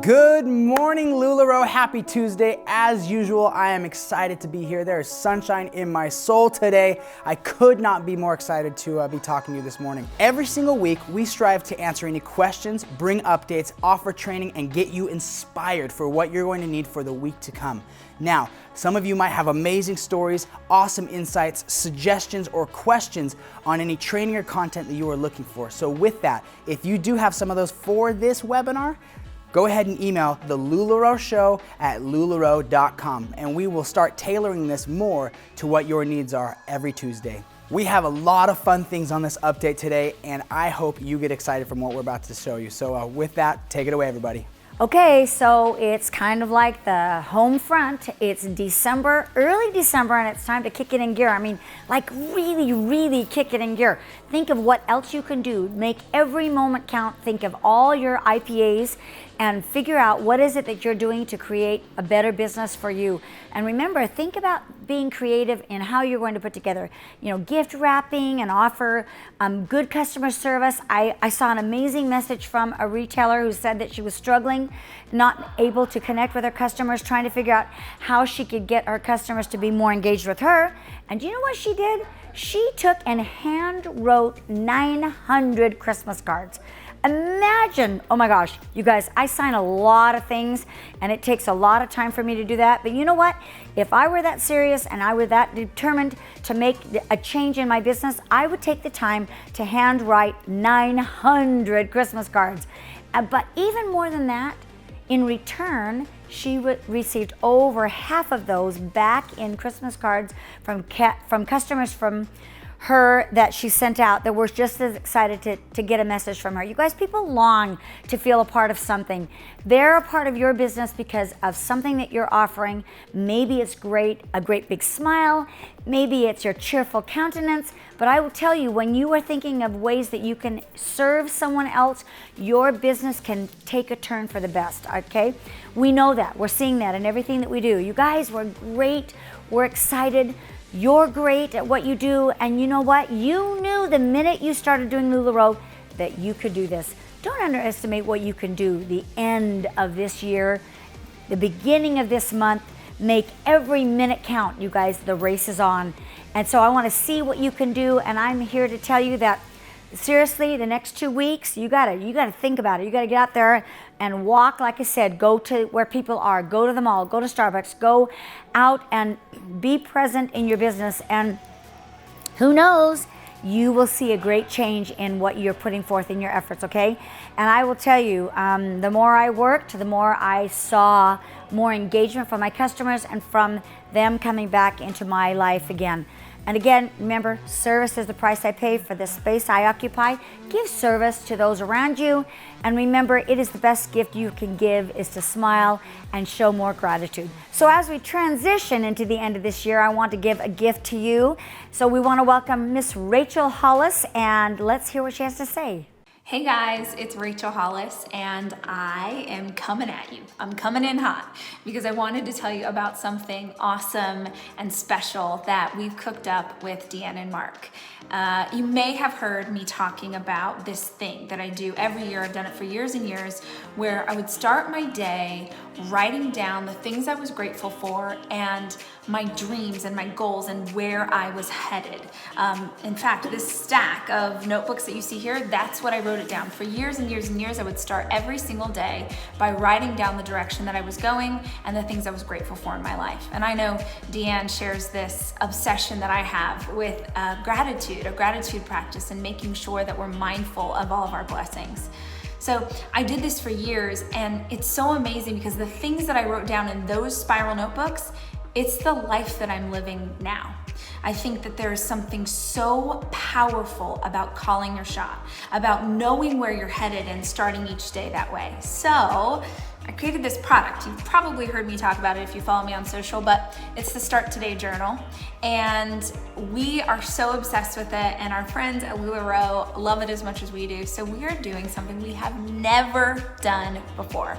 Good morning, LuLaRoe. Happy Tuesday. As usual, I am excited to be here. There is sunshine in my soul today. I could not be more excited to be talking to you this morning. Every single week, we strive to answer any questions, bring updates, offer training, and get you inspired for what you're going to need for the week to come. Now, some of you might have amazing stories, awesome insights, suggestions, or questions on any training or content that you are looking for. So with that, if you do have some of those for this webinar, go ahead and email the LuLaRoe Show at LuLaRoe.com, and we will start tailoring this more to what your needs are every Tuesday. We have a lot of fun things on this update today, and I hope you get excited from what we're about to show you. So with that, take it away, everybody. Okay, so it's kind of like the home front. It's December, early December, and it's time to kick it in gear. I mean, like really kick it in gear. Think of what else you can do. Make every moment count. Think of all your IPAs and figure out what is it that you're doing to create a better business for you. And remember, think about being creative in how you're going to put together, gift wrapping and offer good customer service. I saw an amazing message from a retailer who said that she was struggling, not able to connect with her customers, trying to figure out how she could get her customers to be more engaged with her. And do you know what she did? She took and hand wrote 900 Christmas cards. Imagine, oh my gosh, you guys, I sign a lot of things and it takes a lot of time for me to do that. But you know what? If I were that serious and I were that determined to make a change in my business, I would take the time to hand write 900 Christmas cards. But even more than that, in return, she received over half of those back in Christmas cards from customers from her that she sent out that were just as excited to get a message from her. You guys, people long to feel a part of something. They're a part of your business because of something that you're offering. Maybe it's a great big smile. Maybe it's your cheerful countenance. But I will tell you, when you are thinking of ways that you can serve someone else, your business can take a turn for the best, okay? We know that. We're seeing that in everything that we do. You guys, we're great. We're excited. You're great at what you do, and you know what? You knew the minute you started doing LuLaRoe that you could do this. Don't underestimate what you can do the end of this year, the beginning of this month. Make every minute count, you guys. The race is on. And so I want to see what you can do, and I'm here to tell you that seriously, the next 2 weeks, you gotta think about it. You gotta get out there and walk, like I said, go to where people are, go to the mall, go to Starbucks, go out and be present in your business. And who knows, you will see a great change in what you're putting forth in your efforts, okay? And I will tell you, the more I worked, the more I saw more engagement from my customers and from them coming back into my life again. And again, remember, service is the price I pay for the space I occupy. Give service to those around you. And remember, it is the best gift you can give is to smile and show more gratitude. So as we transition into the end of this year, I want to give a gift to you. So we want to welcome Miss Rachel Hollis, and let's hear what she has to say. Hey guys, it's Rachel Hollis, and I am coming at you. I'm coming in hot because I wanted to tell you about something awesome and special that we've cooked up with Deanne and Mark. You may have heard me talking about this thing that I do every year. I've done it for years and years, where I would start my day writing down the things I was grateful for and my dreams and my goals and where I was headed. In fact, this stack of notebooks that you see here, that's what I wrote it down. For years and years and years, I would start every single day by writing down the direction that I was going and the things I was grateful for in my life. And I know Deanne shares this obsession that I have with gratitude, a gratitude practice, and making sure that we're mindful of all of our blessings. So I did this for years, and it's so amazing because the things that I wrote down in those spiral notebooks, it's the life that I'm living now. I think that there is something so powerful about calling your shot, about knowing where you're headed and starting each day that way. So I created this product. You've probably heard me talk about it if you follow me on social, but it's the Start Today Journal. And we are so obsessed with it, and our friends at LuLaRoe love it as much as we do. So we are doing something we have never done before.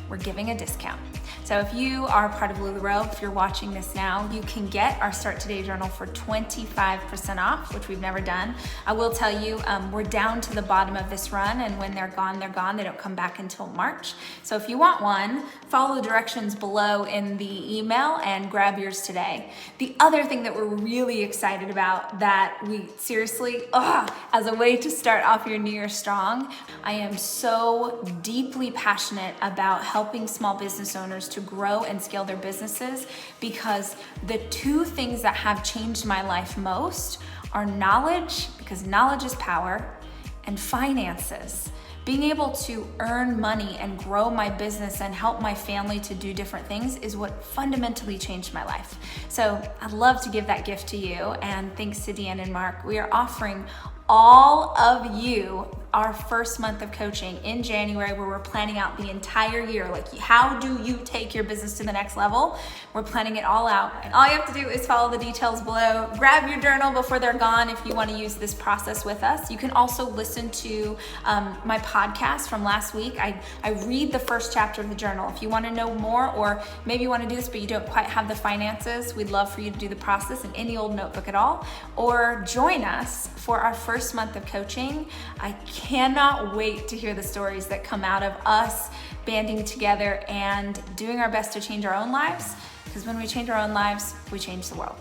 we're giving a discount. So if you are part of LuLaRoe, if you're watching this now, you can get our Start Today journal for 25% off, which we've never done. I will tell you, we're down to the bottom of this run, and when they're gone, they're gone. They don't come back until March. So if you want one, follow the directions below in the email and grab yours today. The other thing that we're really excited about that we seriously, as a way to start off your new year strong, I am so deeply passionate about helping small business owners to grow and scale their businesses, because the two things that have changed my life most are knowledge, because knowledge is power, and finances. Being able to earn money and grow my business and help my family to do different things is what fundamentally changed my life. So I'd love to give that gift to you, and thanks to Deanne and Mark, we are offering all of you our first month of coaching in January, where we're planning out the entire year. Like, how do you take your business to the next level? We're planning it all out. And all you have to do is follow the details below. Grab your journal before they're gone if you want to use this process with us. You can also listen to my podcast from last week. I read the first chapter of the journal. If you want to know more, or maybe you want to do this but you don't quite have the finances, we'd love for you to do the process in any old notebook at all. Or join us for our first month of coaching. I cannot wait to hear the stories that come out of us banding together and doing our best to change our own lives, because when we change our own lives, we change the world.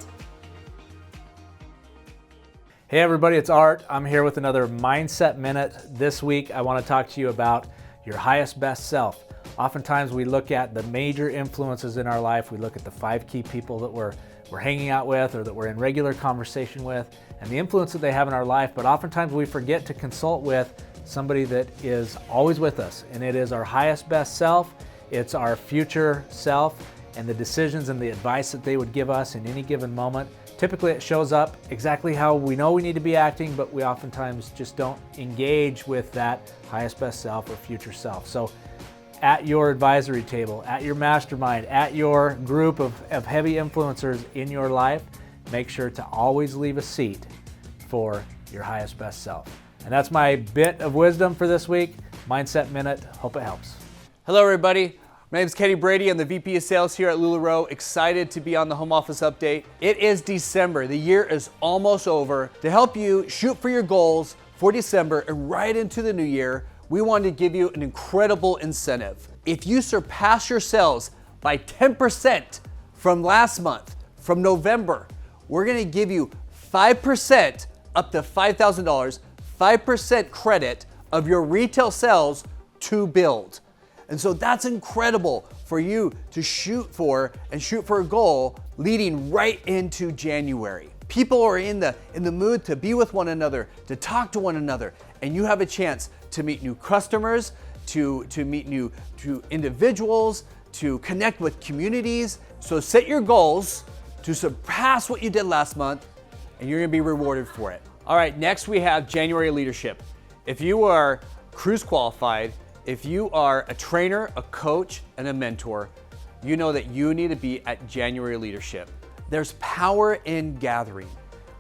Hey everybody, it's Art. I'm here with another Mindset Minute. This week I want to talk to you about your highest best self. Oftentimes we look at the major influences in our life. We look at the 5 key people that we're hanging out with or that we're in regular conversation with, and the influence that they have in our life, but oftentimes we forget to consult with somebody that is always with us, and it is our highest best self. It's our future self, and the decisions and the advice that they would give us in any given moment. Typically it shows up exactly how we know we need to be acting, but we oftentimes just don't engage with that highest best self or future self. So at your advisory table, at your mastermind, at your group of heavy influencers in your life, make sure to always leave a seat for your highest best self. And that's my bit of wisdom for this week. Mindset Minute. Hope it helps. Hello everybody. My name is Kenny Brady. I'm the VP of Sales here at LuLaRoe. Excited to be on the Home Office Update. It is December. The year is almost over. To help you shoot for your goals for December and right into the new year, we wanted to give you an incredible incentive. If you surpass your sales by 10% from last month, from November, we're gonna give you 5% up to $5,000, 5% credit of your retail sales to build. And so that's incredible for you to shoot for a goal leading right into January. People are in the mood to be with one another, to talk to one another, and you have a chance to meet new customers, to meet new individuals, to connect with communities. So set your goals to surpass what you did last month, and you're gonna be rewarded for it. All right, next we have January leadership. If you are cruise qualified, if you are a trainer, a coach, and a mentor, you know that you need to be at January leadership. There's power in gathering.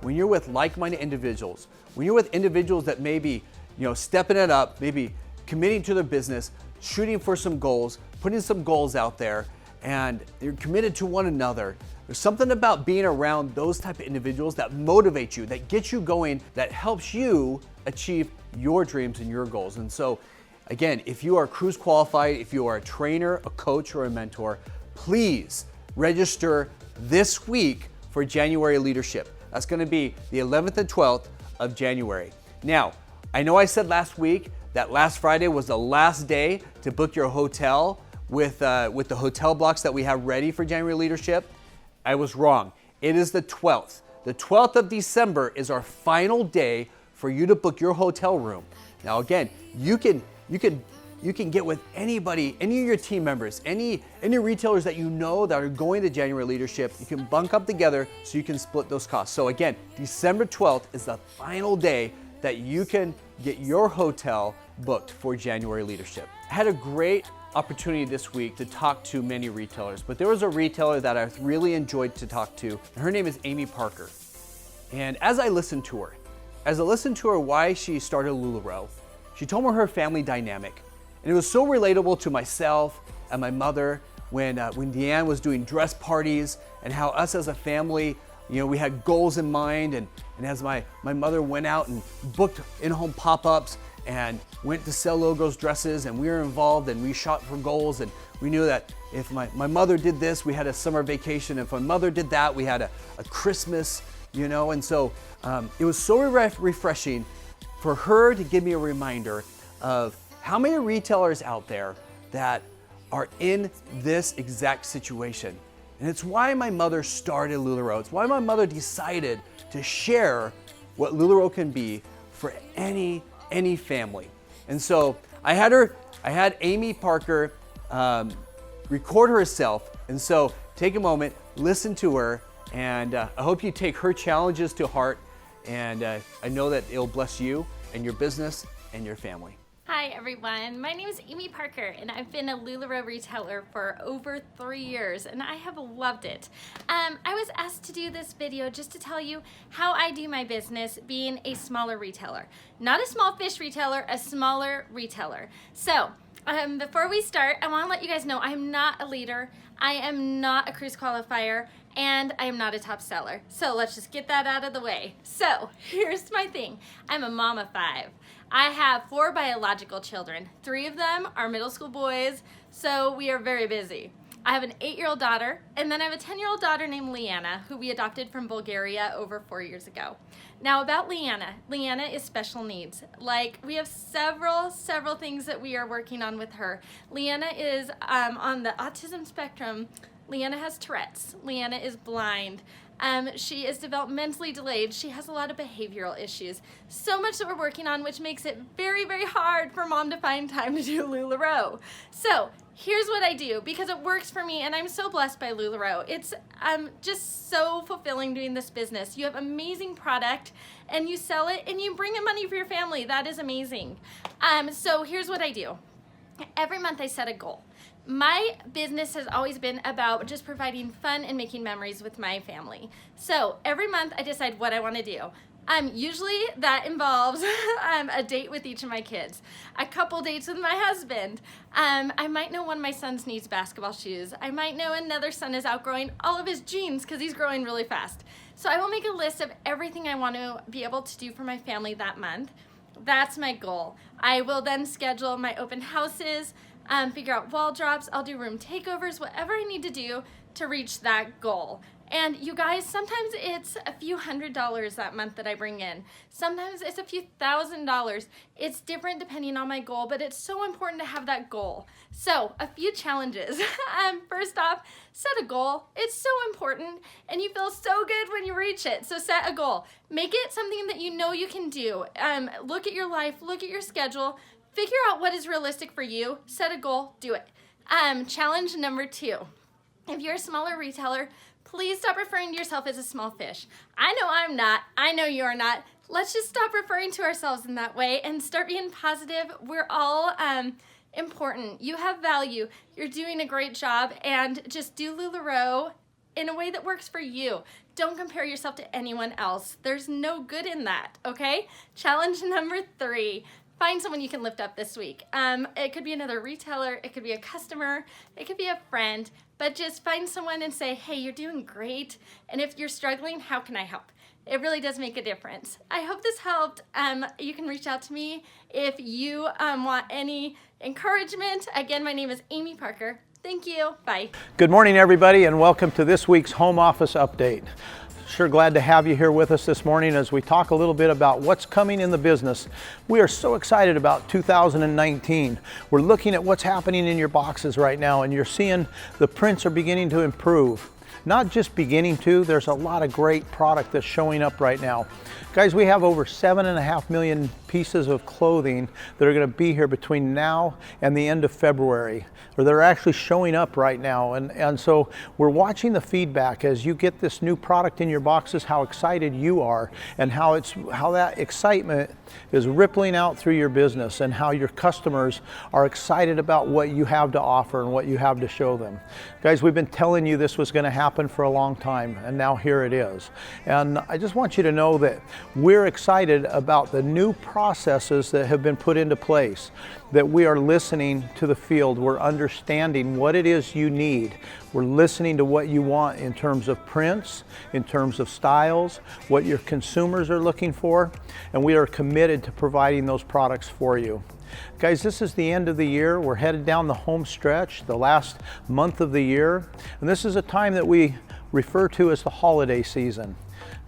When you're with like-minded individuals, when you're with individuals that maybe, stepping it up, maybe committing to their business, shooting for some goals, putting some goals out there, and they're committed to one another. There's something about being around those type of individuals that motivate you, that gets you going, that helps you achieve your dreams and your goals. And so, again, if you are cruise qualified, if you are a trainer, a coach, or a mentor, please register this week for January leadership. That's gonna be the 11th and 12th of January. Now, I know I said last week that last Friday was the last day to book your hotel with the hotel blocks that we have ready for January leadership. I was wrong. It is the 12th. The 12th of December is our final day for you to book your hotel room. Now again, you can get with anybody, any of your team members, any retailers that you know that are going to January leadership. You can bunk up together so you can split those costs. So again, December 12th is the final day that you can get your hotel booked for January leadership. I had a great opportunity this week to talk to many retailers, but there was a retailer that I really enjoyed to talk to, and her name is Amy Parker. And as I listened to her why she started LuLaRoe, she told me her family dynamic. And it was so relatable to myself at my mother when Deanne was doing dress parties, and how us as a family, we had goals in mind, and as my mother went out and booked in-home pop-ups and went to sell logos dresses, and we were involved and we shot for goals, and we knew that if my mother did this, we had a summer vacation. If my mother did that, we had a Christmas, and so it was so refreshing for her to give me a reminder of how many retailers out there that are in this exact situation. And it's why my mother started LuLaRoe. It's why my mother decided to share what LuLaRoe can be for any family. And so I had Amy Parker record herself. And so take a moment, listen to her, and I hope you take her challenges to heart. And I know that it'll bless you and your business and your family. Hi everyone, my name is Amy Parker and I've been a LuLaRoe retailer for over 3 years and I have loved it. I was asked to do this video just to tell you how I do my business being a smaller retailer. Not a small fish retailer, a smaller retailer. So before we start, I want to let you guys know I'm not a leader, I am not a cruise qualifier, and I am not a top seller. So let's just get that out of the way. So here's my thing. I'm a mom of 5. I have 4 biological children. 3 of them are middle school boys, so we are very busy. I have an 8-year-old daughter, and then I have a 10-year-old daughter named Leanna, who we adopted from Bulgaria over 4 years ago. Now about Leanna is special needs. Like, we have several things that we are working on with her. Leanna is on the autism spectrum. Leanna has Tourette's. Leanna is blind. She is developmentally delayed. She has a lot of behavioral issues. So much that we're working on, which makes it very, very hard for mom to find time to do LuLaRoe. So here's what I do, because it works for me, and I'm so blessed by LuLaRoe. It's just so fulfilling doing this business. You have amazing product, and you sell it, and you bring in money for your family. That is amazing. So here's what I do. Every month I set a goal. My business has always been about just providing fun and making memories with my family. So every month I decide what I want to do. Usually that involves a date with each of my kids, a couple dates with my husband. I might know one of my sons needs basketball shoes. I might know another son is outgrowing all of his jeans because he's growing really fast. So I will make a list of everything I want to be able to do for my family that month. That's my goal. I will then schedule my open houses, figure out wall drops, I'll do room takeovers, whatever I need to do to reach that goal. And you guys, sometimes it's a few $100s that month that I bring in. Sometimes it's a few $1,000s. It's different depending on my goal, but it's so important to have that goal. So a few challenges. First off, set a goal. It's so important and you feel so good when you reach it. So set a goal. Make it something that you know you can do. Look at your life, look at your schedule, figure out what is realistic for you, set a goal, do it. Challenge number 2. If you're a smaller retailer, please stop referring to yourself as a small fish. I know I'm not. I know you're not. Let's just stop referring to ourselves in that way and start being positive. We're all important. You have value. You're doing a great job, and just do LuLaRoe in a way that works for you. Don't compare yourself to anyone else. There's no good in that, okay? Challenge number 3. Find someone you can lift up this week. It could be another retailer, it could be a customer, it could be a friend, but just find someone and say, hey, you're doing great, and if you're struggling, how can I help? It really does make a difference. I hope this helped. You can reach out to me if you want any encouragement. Again, my name is Amy Parker. Thank you. Bye. Good morning, everybody, and welcome to this week's home office update. Sure glad to have you here with us this morning as we talk a little bit about what's coming in the business. We are so excited about 2019. We're looking at what's happening in your boxes right now, and you're seeing the prints are beginning to improve. Not just beginning to, there's a lot of great product that's showing up right now. Guys, we have over 7.5 million pieces of clothing that are going to be here between now and the end of February, or they're actually showing up right now. And so we're watching the feedback as you get this new product in your boxes, how excited you are, and how that excitement is rippling out through your business, and how your customers are excited about what you have to offer and what you have to show them. Guys, we've been telling you this was going to happen for a long time, and now here it is. And I just want you to know that we're excited about the new product processes that have been put into place, that we are listening to the field, we're understanding what it is you need, we're listening to what you want in terms of prints, in terms of styles, what your consumers are looking for, and we are committed to providing those products for you. Guys, this is the end of the year. We're headed down the home stretch, the last month of the year, and this is a time that we refer to as the holiday season.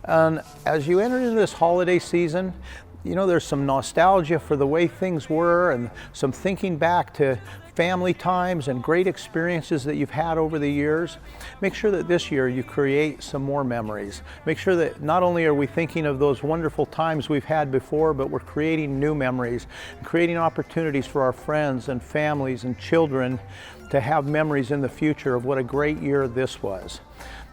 And as you enter into this holiday season, you know, there's some nostalgia for the way things were and some thinking back to family times and great experiences that you've had over the years. Make sure that this year you create some more memories. Make sure that not only are we thinking of those wonderful times we've had before, but we're creating new memories, and creating opportunities for our friends and families and children to have memories in the future of what a great year this was.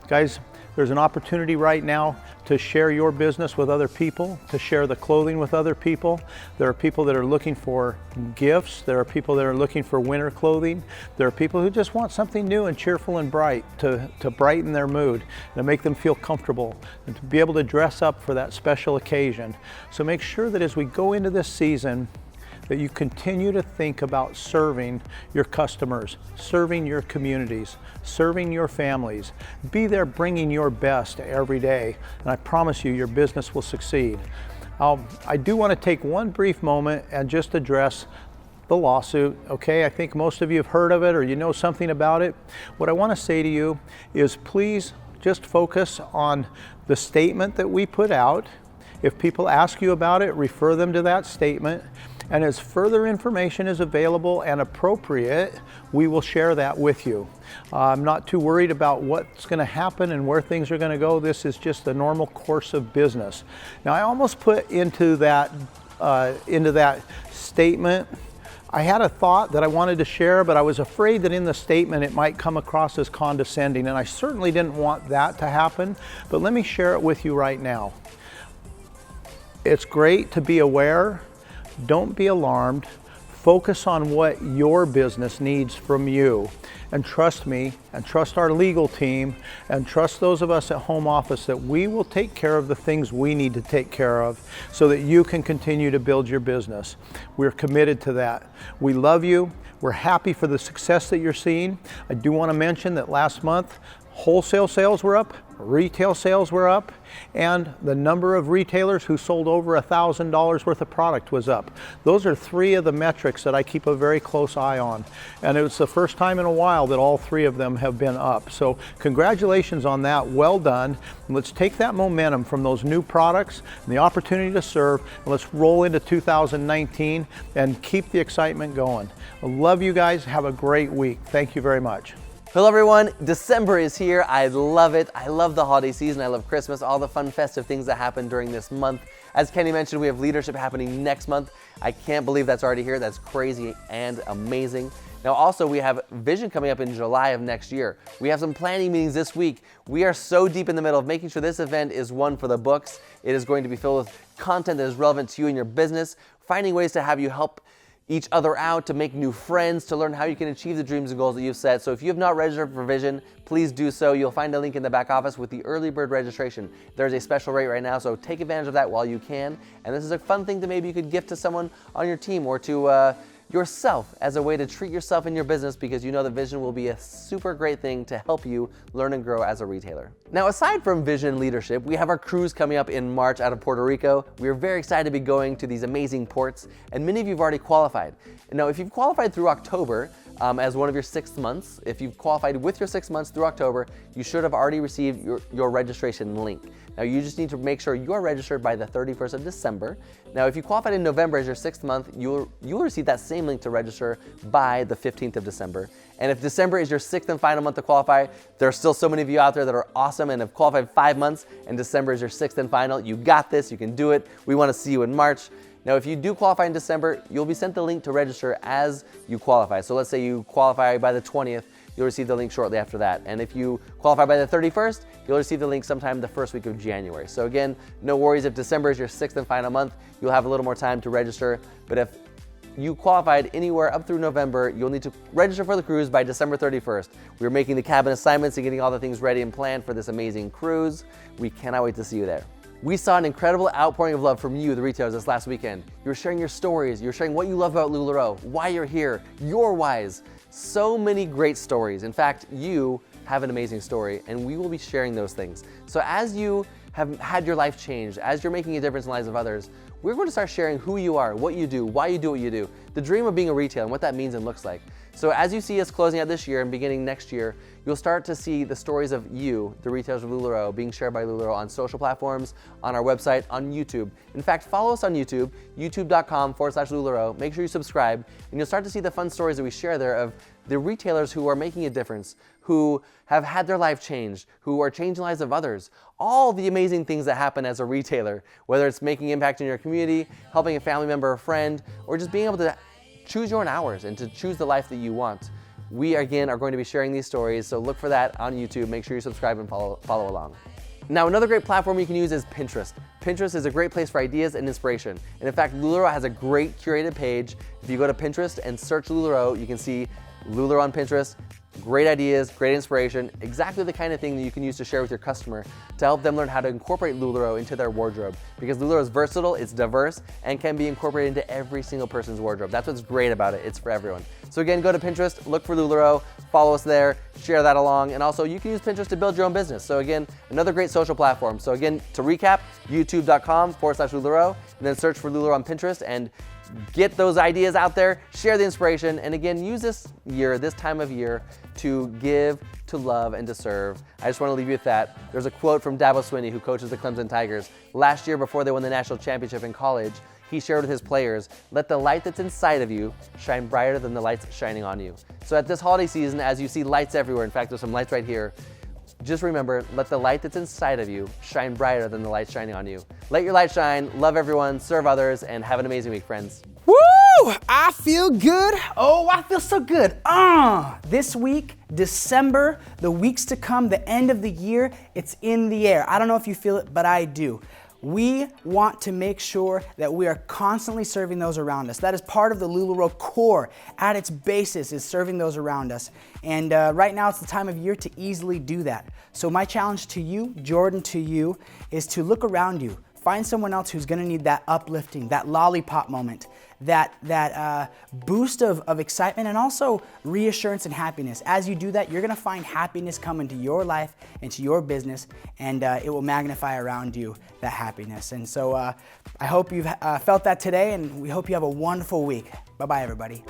Guys, there's an opportunity right now to share your business with other people, to share the clothing with other people. There are people that are looking for gifts. There are people that are looking for winter clothing. There are people who just want something new and cheerful and bright to brighten their mood and to make them feel comfortable and to be able to dress up for that special occasion. So make sure that as we go into this season, that you continue to think about serving your customers, serving your communities, serving your families. Be there bringing your best every day, and I promise you your business will succeed. I do want to take one brief moment and just address the lawsuit, okay? I think most of you have heard of it or you know something about it. What I want to say to you is please just focus on the statement that we put out. If people ask you about it, refer them to that statement. And as further information is available and appropriate, we will share that with you. I'm not too worried about what's going to happen and where things are going to go. This is just the normal course of business. Now, I almost put into that statement, I had a thought that I wanted to share, but I was afraid that in the statement it might come across as condescending, and I certainly didn't want that to happen. But let me share it with you right now. It's great to be aware. Don't be alarmed. Focus on what your business needs from you. And trust me, and trust our legal team, and trust those of us at home office that we will take care of the things we need to take care of so that you can continue to build your business. We're committed to that. We love you. We're happy for the success that you're seeing. I do want to mention that last month, wholesale sales were up, retail sales were up, and the number of retailers who sold over $1,000 worth of product was up. Those are three of the metrics that I keep a very close eye on. And it was the first time in a while that all three of them have been up. So congratulations on that, well done. And let's take that momentum from those new products and the opportunity to serve, and let's roll into 2019 and keep the excitement going. I love you guys, have a great week. Thank you very much. Hello everyone, December is here. I love it. I love the holiday season. I love Christmas, all the fun festive things that happen during this month. As Kenny mentioned, we have leadership happening next month. I can't believe that's already here. That's crazy and amazing. Now also we have Vision coming up in July of next year. We have some planning meetings this week. We are so deep in the middle of making sure this event is one for the books. It is going to be filled with content that is relevant to you and your business, finding ways to have you help each other out, to make new friends, to learn how you can achieve the dreams and goals that you've set. So if you have not registered for Vision, please do so. You'll find a link in the back office with the early bird registration. There's a special rate right now, so take advantage of that while you can. And this is a fun thing that maybe you could gift to someone on your team or to yourself as a way to treat yourself in your business, because you know that Vision will be a super great thing to help you learn and grow as a retailer. Now, aside from Vision leadership, we have our cruise coming up in March out of Puerto Rico. We are very excited to be going to these amazing ports, and many of you have already qualified. Now, if you've qualified through October, as one of your 6 months, if you've qualified with your 6 months through October, you should have already received your registration link. Now you just need to make sure you are registered by the 31st of December. Now if you qualified in November as your 6th month, you will receive that same link to register by the 15th of December. And if December is your 6th and final month to qualify, there are still so many of you out there that are awesome and have qualified 5 months, and December is your 6th and final. You got this, you can do it. We want to see you in March. Now, if you do qualify in December, you'll be sent the link to register as you qualify. So let's say you qualify by the 20th, you'll receive the link shortly after that. And if you qualify by the 31st, you'll receive the link sometime the first week of January. So again, no worries if December is your 6th and final month, you'll have a little more time to register. But if you qualified anywhere up through November, you'll need to register for the cruise by December 31st. We're making the cabin assignments and getting all the things ready and planned for this amazing cruise. We cannot wait to see you there. We saw an incredible outpouring of love from you, the retailers, this last weekend. You were sharing your stories, you were sharing what you love about LuLaRoe, why you're here, your whys. So many great stories. In fact, you have an amazing story, and we will be sharing those things. So as you have had your life changed, as you're making a difference in the lives of others, we're going to start sharing who you are, what you do, why you do what you do, the dream of being a retailer and what that means and looks like. So as you see us closing out this year and beginning next year, you'll start to see the stories of you, the retailers of LuLaRoe, being shared by LuLaRoe on social platforms, on our website, on YouTube. In fact, follow us on YouTube, youtube.com/LuLaRoe. Make sure you subscribe, and you'll start to see the fun stories that we share there of the retailers who are making a difference, who have had their life changed, who are changing the lives of others. All the amazing things that happen as a retailer, whether it's making impact in your community, helping a family member or friend, or just being able to choose your own hours and to choose the life that you want. We, again, are going to be sharing these stories, so look for that on YouTube. Make sure you subscribe and follow along. Now, another great platform you can use is Pinterest. Pinterest is a great place for ideas and inspiration. And in fact, LuLaRoe has a great curated page. If you go to Pinterest and search LuLaRoe, you can see LuLaRoe on Pinterest. Great ideas, great inspiration, exactly the kind of thing that you can use to share with your customer to help them learn how to incorporate LuLaRoe into their wardrobe. Because LuLaRoe is versatile, it's diverse, and can be incorporated into every single person's wardrobe. That's what's great about it. It's for everyone. So again, go to Pinterest, look for LuLaRoe, follow us there, share that along, and also you can use Pinterest to build your own business. So again, another great social platform. So again, to recap, youtube.com/LuLaRoe, and then search for LuLaRoe on Pinterest and get those ideas out there, share the inspiration, and again, use this year, this time of year, to give, to love, and to serve. I just want to leave you with that. There's a quote from Dabo Swinney, who coaches the Clemson Tigers. Last year, before they won the national championship in college, he shared with his players, let the light that's inside of you shine brighter than the lights shining on you. So at this holiday season, as you see lights everywhere, in fact, there's some lights right here, just remember, let the light that's inside of you shine brighter than the light shining on you. Let your light shine, love everyone, serve others, and have an amazing week, friends. Woo! I feel good. Oh, I feel so good. This week, December, the weeks to come, the end of the year, it's in the air. I don't know if you feel it, but I do. We want to make sure that we are constantly serving those around us. That is part of the LuLaRoe core. At its basis is serving those around us. And right now it's the time of year to easily do that. So my challenge to you, Jordan, to you, is to look around you. Find someone else who's gonna need that uplifting, that lollipop moment, that boost of excitement and also reassurance and happiness. As you do that, you're gonna find happiness come into your life, into your business, and it will magnify around you that happiness. And so I hope you've felt that today, and we hope you have a wonderful week. Bye-bye, everybody.